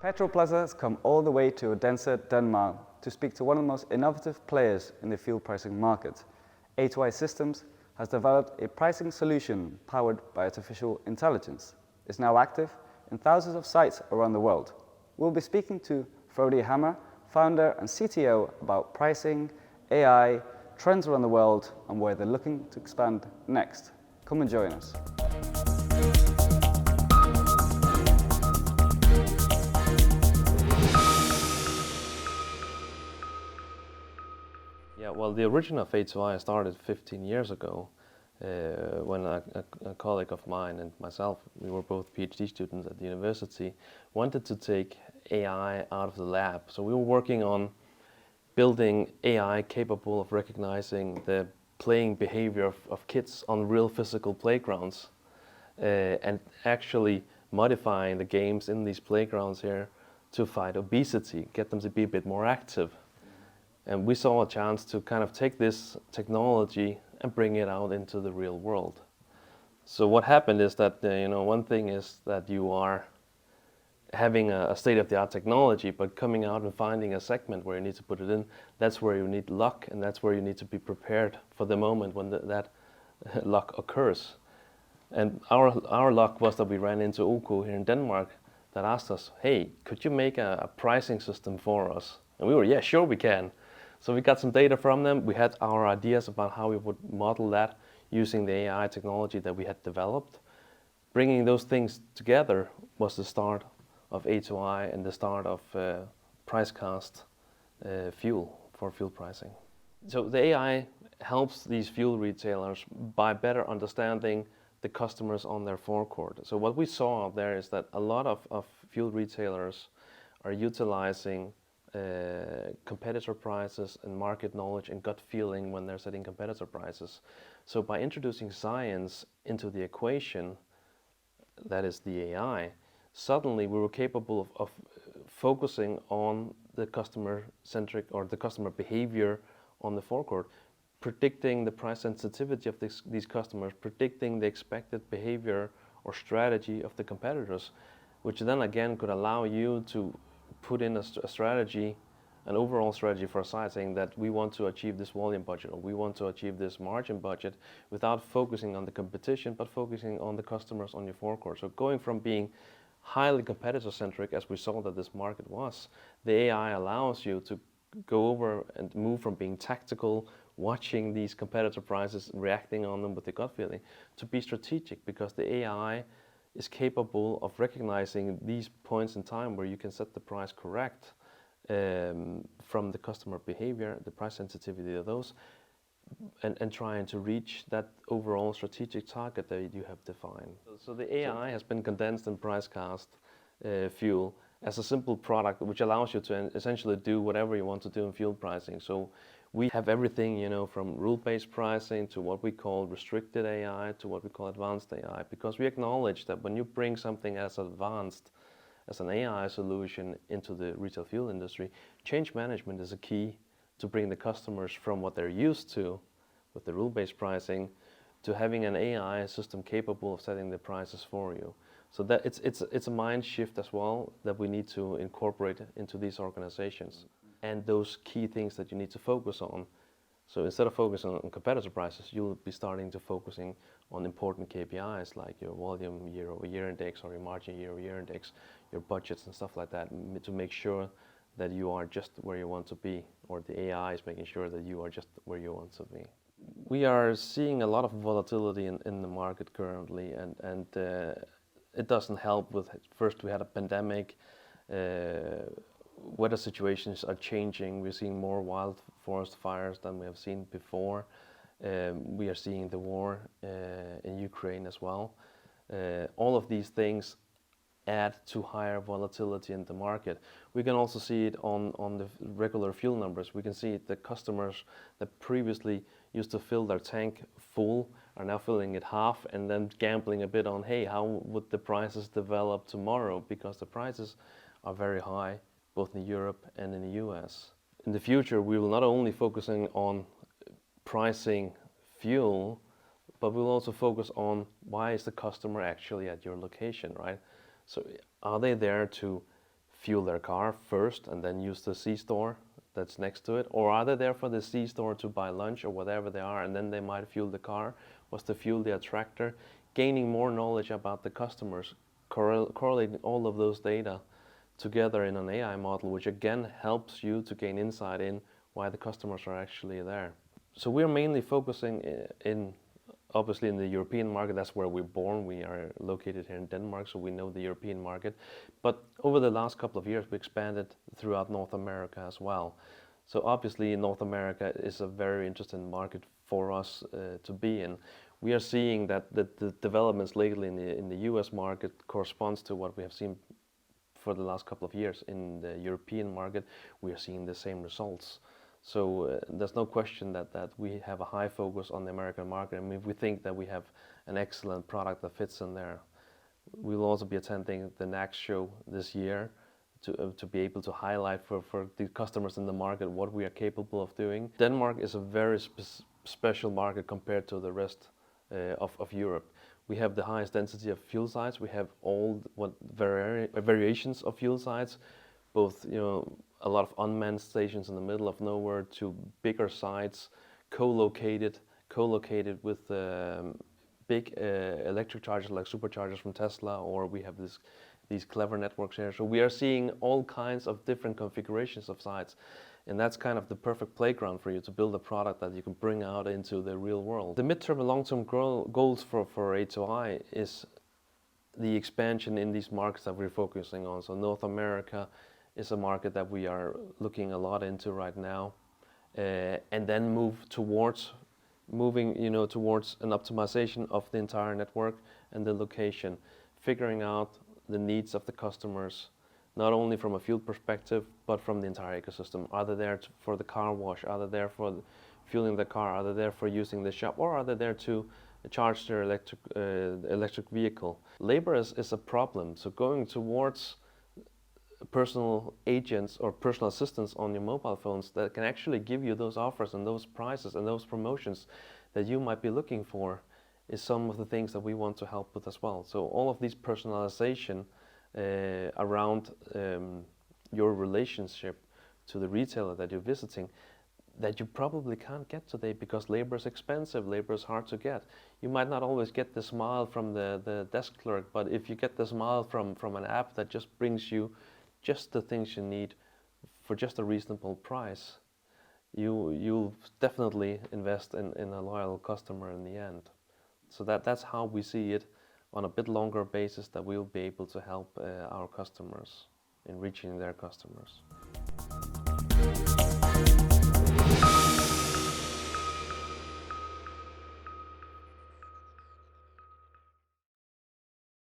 PetrolPlaza has come all the way to Odense, Denmark to speak to one of the most innovative players in the fuel pricing market. A2i Systems has developed a pricing solution powered by artificial intelligence. It's now active in thousands of sites around the world. We'll be speaking to Frodi Hammer, founder and CTO, about pricing, AI, trends around the world, and where they're looking to expand next. Come and join us. Yeah, well, the origin of A2i started 15 years ago when a colleague of mine and myself, we were both PhD students at the university, wanted to take AI out of the lab. So we were working on building AI capable of recognizing the playing behavior of kids on real physical playgrounds and actually modifying the games in these playgrounds here to fight obesity, get them to be a bit more active. And we saw a chance to kind of take this technology and bring it out into the real world. So what happened is that, one thing is that you are having a state-of-the-art technology, but coming out and finding a segment where you need to put it in, that's where you need luck, and that's where you need to be prepared for the moment when that luck occurs. And our luck was that we ran into A2i here in Denmark that asked us, hey, could you make a pricing system for us? And we were, yeah, sure we can. So we got some data from them. We had our ideas about how we would model that using the AI technology that we had developed. Bringing those things together was the start of A2i and the start of PriceCast fuel for fuel pricing. So the AI helps these fuel retailers by better understanding the customers on their forecourt. So what we saw out there is that a lot of fuel retailers are utilizing competitor prices and market knowledge and gut feeling when they're setting competitor prices. So by introducing science into the equation, that is the AI, suddenly we were capable of focusing on the customer-centric or the customer behavior on the forecourt, predicting the price sensitivity of these customers, predicting the expected behavior or strategy of the competitors, which then again could allow you to put in a strategy, an overall strategy for a site, saying that we want to achieve this volume budget or we want to achieve this margin budget without focusing on the competition, but focusing on the customers on your forecourt. So going from being highly competitor-centric, as we saw that this market was, the AI allows you to go over and move from being tactical, watching these competitor prices, reacting on them with the gut feeling, to be strategic, because the AI is capable of recognizing these points in time where you can set the price correct from the customer behavior, the price sensitivity of those, and trying to reach that overall strategic target that you have defined. So the AI has been condensed in PriceCast fuel as a simple product which allows you to essentially do whatever you want to do in fuel pricing. So we have everything, from rule-based pricing to what we call restricted AI to what we call advanced AI, because we acknowledge that when you bring something as advanced as an AI solution into the retail fuel industry, change management is a key to bring the customers from what they're used to with the rule-based pricing to having an AI system capable of setting the prices for you. So that it's a mind shift as well that we need to incorporate into these organizations. And those key things that you need to focus on. So instead of focusing on competitor prices, you'll be starting to focusing on important KPIs like your volume year-over-year index or your margin year-over-year index, your budgets and stuff like that, to make sure that you are just where you want to be, or the AI is making sure that you are just where you want to be. We are seeing a lot of volatility in the market currently, and it doesn't help with, first we had a pandemic, weather situations are changing. We're seeing more wild forest fires than we have seen before. We are seeing the war in Ukraine as well. All of these things add to higher volatility in the market. We can also see it on the regular fuel numbers. We can see it, the customers that previously used to fill their tank full are now filling it half and then gambling a bit on, hey, how would the prices develop tomorrow? Because the prices are very high, both in Europe and in the US. In the future, we will not only focusing on pricing fuel, but we'll also focus on why is the customer actually at your location, right? So are they there to fuel their car first and then use the C-store that's next to it? Or are they there for the C-store to buy lunch or whatever they are, and then they might fuel the car, was to fuel their tractor? Gaining more knowledge about the customers, correlating all of those data together in an AI model, which again helps you to gain insight in why the customers are actually there. So we're mainly focusing obviously in the European market. That's where we're born. We are located here in Denmark, so we know the European market. But over the last couple of years, we expanded throughout North America as well. So obviously North America is a very interesting market for us to be in. We are seeing that the developments lately in the US market corresponds to what we have seen for the last couple of years in the European market. We are seeing the same results. So there's no question that we have a high focus on the American market, and we think that we have an excellent product that fits in there. We will also be attending the NACS show this year to be able to highlight for the customers in the market what we are capable of doing. Denmark is a very special market compared to the rest of Europe. We have the highest density of fuel sites. We have all variations of fuel sites, both a lot of unmanned stations in the middle of nowhere to bigger sites, co-located with big electric chargers like superchargers from Tesla, or we have these clever networks here. So we are seeing all kinds of different configurations of sites, and that's kind of the perfect playground for you to build a product that you can bring out into the real world. The midterm and long-term goals for A2i is the expansion in these markets that we're focusing on. So North America is a market that we are looking a lot into right now, and then moving towards an optimization of the entire network and the location, figuring out the needs of the customers, not only from a fuel perspective, but from the entire ecosystem. Are they there for the car wash? Are they there for fueling the car? Are they there for using the shop? Or are they there to charge their electric vehicle? Labor is a problem, so going towards personal agents or personal assistants on your mobile phones that can actually give you those offers and those prices and those promotions that you might be looking for is some of the things that we want to help with as well. So all of these personalization around your relationship to the retailer that you're visiting that you probably can't get today because labor is expensive, labor is hard to get. You might not always get the smile from the desk clerk, but if you get the smile from an app that just brings you just the things you need for just a reasonable price, you'll definitely invest in a loyal customer in the end. So that's how we see it on a bit longer basis, that we'll be able to help our customers in reaching their customers.